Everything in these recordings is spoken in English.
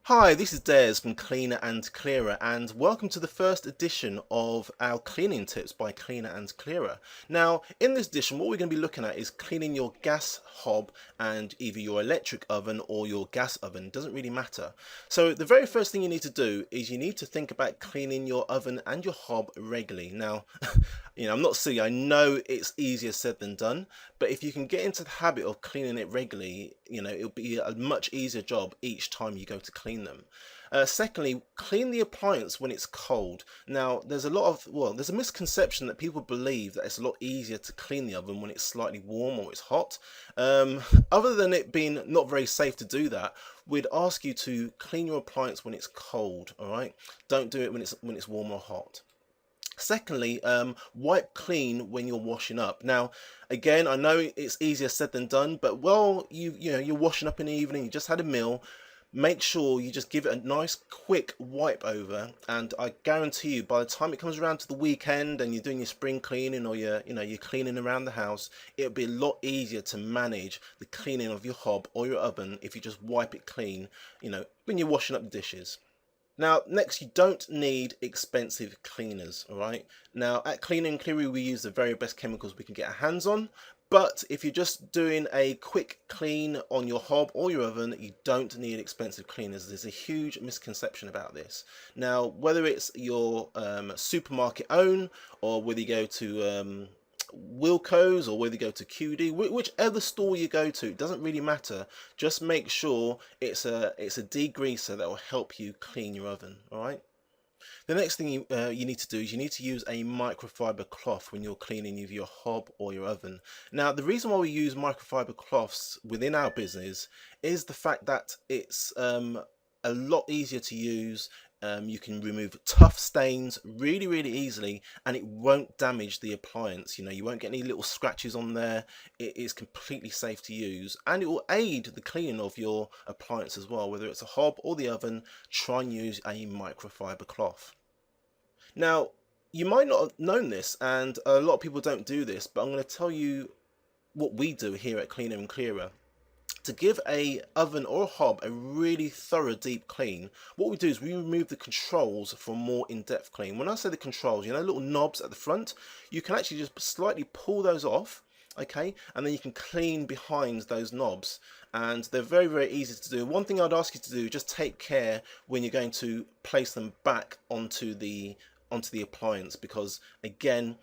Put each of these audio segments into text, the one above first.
Hi, this is Des from Cleaner and Clearer, and welcome to the first edition of our cleaning tips by Cleaner and Clearer. Now, in this edition, what we're going to be looking at is cleaning your gas hob and either your electric oven or your gas oven. It doesn't really matter. So the very first thing you need to do is you need to think about cleaning your oven and your hob regularly. Now, I'm not silly. I know it's easier said than done, but if you can get into the habit of cleaning it regularly, it'll be a much easier job each time you go to clean them. Secondly, clean the appliance when it's cold. Now, there's a misconception that people believe that it's a lot easier to clean the oven when it's slightly warm or it's hot. Other than it being not very safe to do that, we'd ask you to clean your appliance when it's cold. All right, don't do it when it's warm or hot. Secondly, wipe clean when you're washing up. Now, again, I know it's easier said than done, but you're washing up in the evening, you just had a meal, make sure you just give it a nice quick wipe over, and I guarantee you by the time it comes around to the weekend and you're doing your spring cleaning or you're cleaning around the house, it'll be a lot easier to manage the cleaning of your hob or your oven if you just wipe it clean, when you're washing up the dishes. Now, next, you don't need expensive cleaners, all right? Now, at Cleaner and Clearer, we use the very best chemicals we can get our hands on, but if you're just doing a quick clean on your hob or your oven, you don't need expensive cleaners. There's a huge misconception about this. Now, whether it's your supermarket own or whether you go to Wilco's or whether you go to QD, whichever store you go to, it doesn't really matter. Just make sure it's a degreaser that will help you clean your oven. All right. The next thing you need to do is you need to use a microfiber cloth when you're cleaning either your hob or your oven. Now, the reason why we use microfiber cloths within our business is the fact that it's a lot easier to use. You can remove tough stains really easily, and it won't damage the appliance. You won't get any little scratches on there. It is completely safe to use, and it will aid the cleaning of your appliance as well. Whether it's a hob or the oven, try and use a microfiber cloth. Now, you might not have known this, and a lot of people don't do this, but I'm going to tell you what we do here at Cleaner and Clearer. To give a oven or a hob a really thorough deep clean, what we do is we remove the controls for a more in-depth clean. When I say the controls, little knobs at the front, you can actually just slightly pull those off, okay, and then you can clean behind those knobs, and they're very easy to do. One thing I'd ask you to do, just take care when you're going to place them back onto the appliance, because again,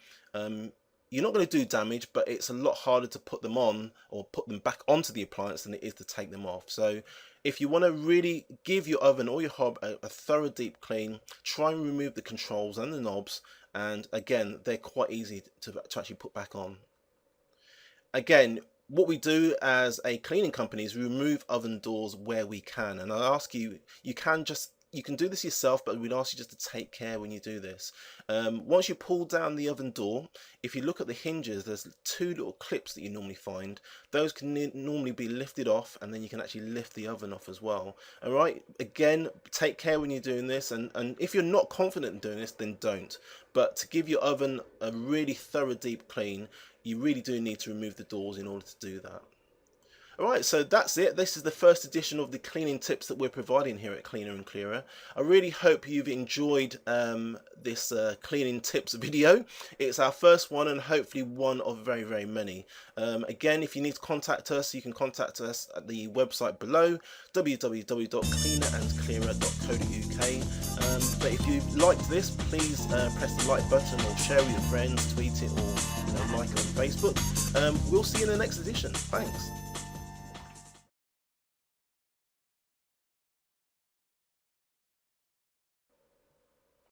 you're not going to do damage, but it's a lot harder to put them on or put them back onto the appliance than it is to take them off. So if you want to really give your oven or your hob a thorough deep clean, try and remove the controls and the knobs, and again, they're quite easy to actually put back on. Again, what we do as a cleaning company is we remove oven doors where we can, and I ask you, you can do this yourself, but we'd ask you just to take care when you do this. Once you pull down the oven door, if you look at the hinges, there's two little clips that you normally find. Those can normally be lifted off, and then you can actually lift the oven off as well. All right, again, take care when you're doing this, and if you're not confident in doing this, then don't. But to give your oven a really thorough deep clean, you really do need to remove the doors in order to do that. Alright, so that's it. This is the first edition of the cleaning tips that we're providing here at Cleaner and Clearer. I really hope you've enjoyed this cleaning tips video. It's our first one, and hopefully one of very many. Again, if you need to contact us, you can contact us at the website below, www.cleanerandclearer.co.uk. But if you liked this, please press the like button or share with your friends, tweet it, or like it on Facebook. We'll see you in the next edition. Thanks.